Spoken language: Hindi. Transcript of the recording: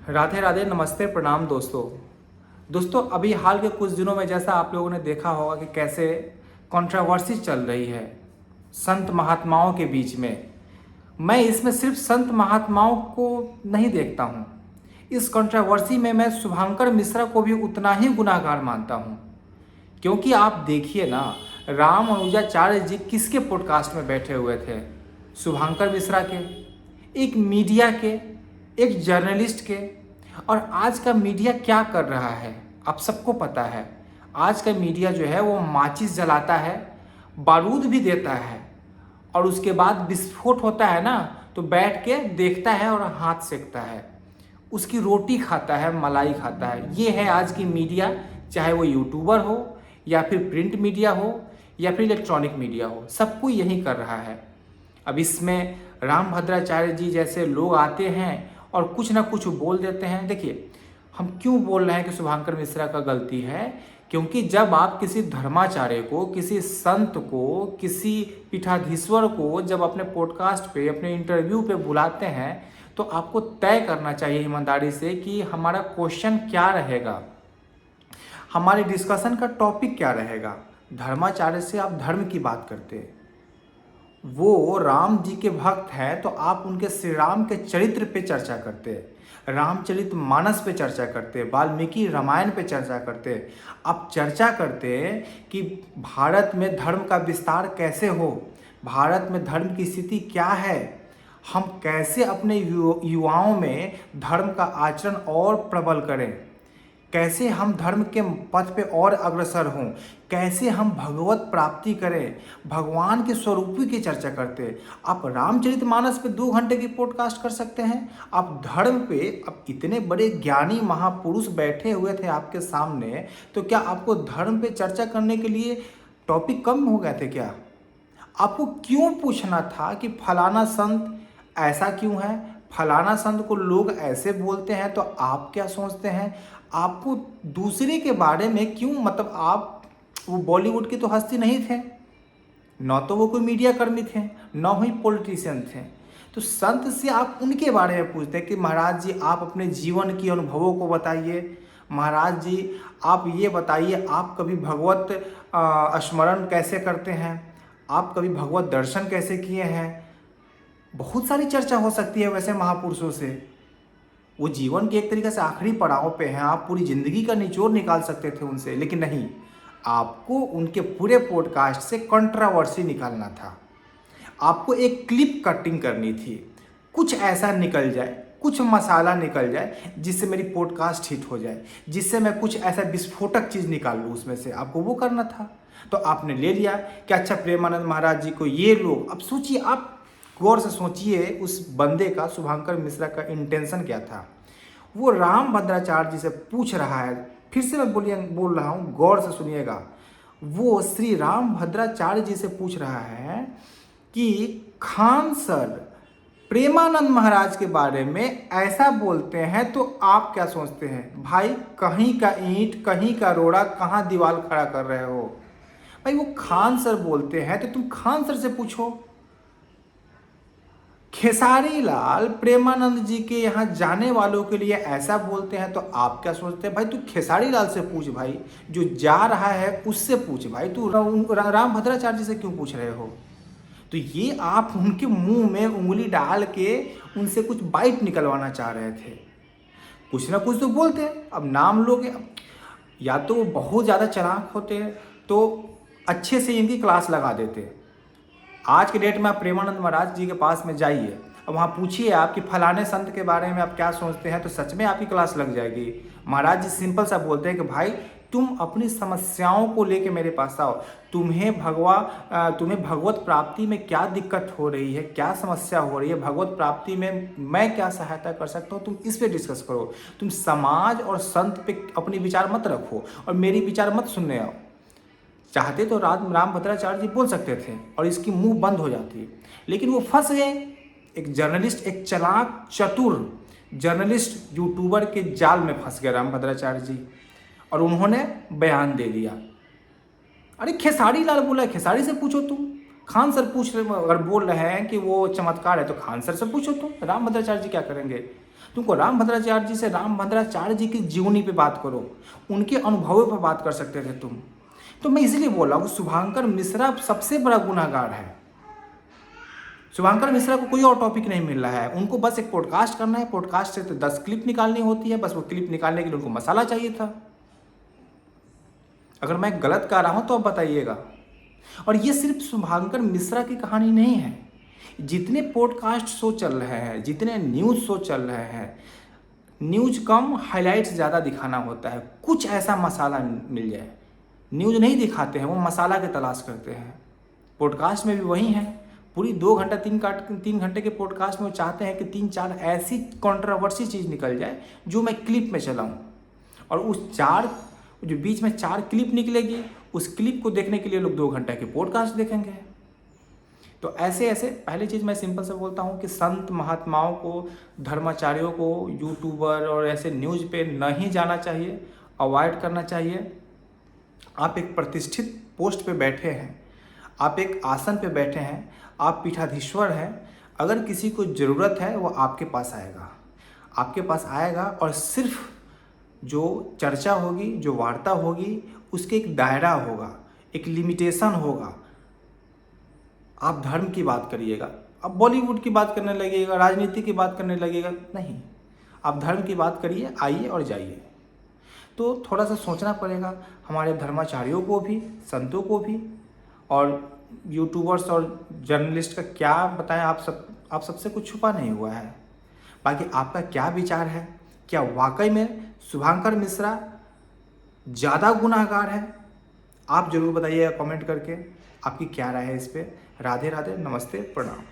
राधे राधे, नमस्ते, प्रणाम दोस्तों अभी हाल के कुछ दिनों में जैसा आप लोगों ने देखा होगा कि कैसे कंट्रोवर्सी चल रही है संत महात्माओं के बीच में। मैं इसमें सिर्फ संत महात्माओं को नहीं देखता हूँ, इस कंट्रोवर्सी में मैं शुभंकर मिश्रा को भी उतना ही गुनाहगार मानता हूँ। क्योंकि आप देखिए ना, राम अनुजाचार्य जी किसके पॉडकास्ट में बैठे हुए थे? शुभंकर मिश्रा के, एक मीडिया के, एक जर्नलिस्ट के। और आज का मीडिया क्या कर रहा है आप सबको पता है। आज का मीडिया जो है वो माचिस जलाता है, बारूद भी देता है, और उसके बाद विस्फोट होता है ना तो बैठ के देखता है और हाथ सेकता है, उसकी रोटी खाता है, मलाई खाता है। ये है आज की मीडिया, चाहे वो यूट्यूबर हो या फिर प्रिंट मीडिया हो या फिर इलेक्ट्रॉनिक मीडिया हो, सब कोई यही कर रहा है। अब इसमें राम भद्राचार्य जी जैसे लोग आते हैं और कुछ ना कुछ बोल देते हैं। देखिए, हम क्यों बोल रहे हैं कि शुभंकर मिश्रा का गलती है? क्योंकि जब आप किसी धर्माचार्य को, किसी संत को, किसी पीठाधीश्वर को जब अपने पॉडकास्ट पे, अपने इंटरव्यू पे बुलाते हैं तो आपको तय करना चाहिए ईमानदारी से कि हमारा क्वेश्चन क्या रहेगा, हमारे डिस्कशन का टॉपिक क्या रहेगा। धर्माचार्य से आप धर्म की बात करते हैं, वो राम जी के भक्त हैं तो आप उनके श्री राम के चरित्र पे चर्चा करते हैं, रामचरित मानस पे चर्चा करते हैं, वाल्मीकि रामायण पे चर्चा करते हैं। आप चर्चा करते हैं कि भारत में धर्म का विस्तार कैसे हो, भारत में धर्म की स्थिति क्या है, हम कैसे अपने युवाओं में धर्म का आचरण और प्रबल करें, कैसे हम धर्म के पथ पे और अग्रसर हों, कैसे हम भगवत प्राप्ति करें, भगवान के स्वरूपों की चर्चा करते हैं। आप रामचरितमानस पे 2 घंटे की पॉडकास्ट कर सकते हैं। आप धर्म पे, अब इतने बड़े ज्ञानी महापुरुष बैठे हुए थे आपके सामने, तो क्या आपको धर्म पे चर्चा करने के लिए टॉपिक कम हो गए थे क्या? आपको क्यों पूछना था कि फलाना संत ऐसा क्यों है, फलाना संत को लोग ऐसे बोलते हैं तो आप क्या सोचते हैं? आपको दूसरे के बारे में क्यों, मतलब आप वो बॉलीवुड की तो हस्ती नहीं थे, न तो वो कोई मीडिया कर्मी थे, न ही पॉलिटिशियन थे। तो संत से आप उनके बारे में पूछते हैं कि महाराज जी आप अपने जीवन की अनुभवों को बताइए, महाराज जी आप ये बताइए आप कभी भगवत स्मरण कैसे करते हैं, आप कभी भगवत दर्शन कैसे किए हैं। बहुत सारी चर्चा हो सकती है वैसे महापुरुषों से, वो जीवन के एक तरीके से आखिरी पड़ाव पे हैं, आप पूरी ज़िंदगी का निचोड़ निकाल सकते थे उनसे, लेकिन नहीं, आपको उनके पूरे पॉडकास्ट से कंट्रोवर्सी निकालना था, आपको एक क्लिप कटिंग करनी थी, कुछ ऐसा निकल जाए, कुछ मसाला निकल जाए जिससे मेरी पॉडकास्ट हिट हो जाए, जिससे मैं कुछ ऐसा विस्फोटक चीज़ निकाल लूँ उसमें से, आपको वो करना था। तो आपने ले लिया कि अच्छा प्रेमानंद महाराज जी को ये लोग, अब सोचिए, आप गौर से सोचिए उस बंदे का, शुभंकर मिश्रा का इंटेंशन क्या था। वो राम भद्राचार्य जी से पूछ रहा है, फिर से मैं बोल रहा हूँ, गौर से सुनिएगा, वो श्री राम भद्राचार्य जी से पूछ रहा है कि खान सर प्रेमानंद महाराज के बारे में ऐसा बोलते हैं तो आप क्या सोचते हैं? भाई, कहीं का ईंट कहीं का रोड़ा, कहाँ दीवार खड़ा कर रहे हो भाई? वो खान सर बोलते हैं तो तुम खान सर से पूछो। खेसारी लाल प्रेमानंद जी के यहाँ जाने वालों के लिए ऐसा बोलते हैं तो आप क्या सोचते हैं? भाई तू खेसारी लाल से पूछ, भाई जो जा रहा है उससे पूछ, भाई तू राम भद्राचार्य जी से क्यों पूछ रहे हो? तो ये आप उनके मुंह में उंगली डाल के उनसे कुछ बाइट निकलवाना चाह रहे थे। कुछ ना कुछ तो बोलते हैं, अब नाम लोगे, या तो वो बहुत ज़्यादा चालाक होते हैं तो अच्छे से इनकी क्लास लगा देते। आज के डेट में आप प्रेमानंद महाराज जी के पास में जाइए, अब वहाँ पूछिए आप कि फलाने संत के बारे में आप क्या सोचते हैं, तो सच में आपकी क्लास लग जाएगी। महाराज जी सिंपल सा बोलते हैं कि भाई तुम अपनी समस्याओं को लेके मेरे पास आओ, तुम्हें भगवत प्राप्ति में क्या दिक्कत हो रही है, क्या समस्या हो रही है, भगवत प्राप्ति में मैं क्या सहायता कर सकता हूँ, तुम इस पर डिस्कस करो। तुम समाज और संत पे अपनी विचार मत रखो और मेरी विचार मत सुनने आओ। चाहते तो राम भद्राचार्य जी बोल सकते थे और इसकी मुंह बंद हो जाती, लेकिन वो फंस गए। एक जर्नलिस्ट, एक चालाक चतुर जर्नलिस्ट यूट्यूबर के जाल में फंस गए राम भद्राचार्य जी, और उन्होंने बयान दे दिया। अरे खेसारी लाल बोला, खेसारी से पूछो तुम, खान सर पूछ रहे, अगर बोल रहे हैं कि वो चमत्कार है तो खान सर से पूछो तुम, राम भद्राचार्य जी क्या करेंगे? तुमको रामभद्राचार्य जी से रामभद्राचार्य जी की जीवनी पे बात करो, उनके अनुभवों पर बात कर सकते थे तुम। तो मैं इसलिए बोल रहा हूँ कि शुभांकर मिश्रा सबसे बड़ा गुनाहगार है। शुभांकर मिश्रा को कोई और टॉपिक नहीं मिल रहा है, उनको बस एक पॉडकास्ट करना है, पॉडकास्ट से तो 10 क्लिप निकालनी होती है, बस वो क्लिप निकालने के लिए उनको मसाला चाहिए था। अगर मैं गलत कह रहा हूं तो आप बताइएगा। और ये सिर्फ शुभांकर मिश्रा की कहानी नहीं है, जितने पॉडकास्ट शो चल रहे हैं, जितने न्यूज़ शो चल रहे हैं, न्यूज़ कम हाइलाइट्स ज़्यादा दिखाना होता है, कुछ ऐसा मसाला मिल जाए। न्यूज़ नहीं दिखाते हैं, वो मसाला की तलाश करते हैं। पॉडकास्ट में भी वही है, पूरी 2 घंटा 3 घंटे के पॉडकास्ट में वो चाहते हैं कि 3-4 ऐसी कंट्रोवर्सी चीज़ निकल जाए जो मैं क्लिप में चलाऊं, और उस 4 जो बीच में 4 क्लिप निकलेगी, उस क्लिप को देखने के लिए लोग 2 घंटे के पॉडकास्ट देखेंगे। तो ऐसे ऐसे पहली चीज़ मैं सिंपल से बोलता हूँ कि संत महात्माओं को, धर्माचार्यों को, यूट्यूबर और ऐसे न्यूज़ पे नहीं जाना चाहिए, अवॉइड करना चाहिए। आप एक प्रतिष्ठित पोस्ट पे बैठे हैं, आप एक आसन पे बैठे हैं, आप पीठाधीश्वर हैं। अगर किसी को ज़रूरत है वो आपके पास आएगा, आपके पास आएगा, और सिर्फ जो चर्चा होगी, जो वार्ता होगी, उसके एक दायरा होगा, एक लिमिटेशन होगा। आप धर्म की बात करिएगा, आप बॉलीवुड की बात करने लगिएगा, राजनीति की बात करने लगिएगा, नहीं, आप धर्म की बात करिए, आइए और जाइए। तो थोड़ा सा सोचना पड़ेगा हमारे धर्माचार्यों को भी, संतों को भी, और यूट्यूबर्स और जर्नलिस्ट का क्या बताएं। आप सबसे कुछ छुपा नहीं हुआ है। बाकी आपका क्या विचार है? क्या वाकई में शुभांकर मिश्रा ज़्यादा गुनाहगार है? आप जरूर बताइएगा कमेंट करके, आपकी क्या राय है इस पर। राधे राधे, नमस्ते, प्रणाम।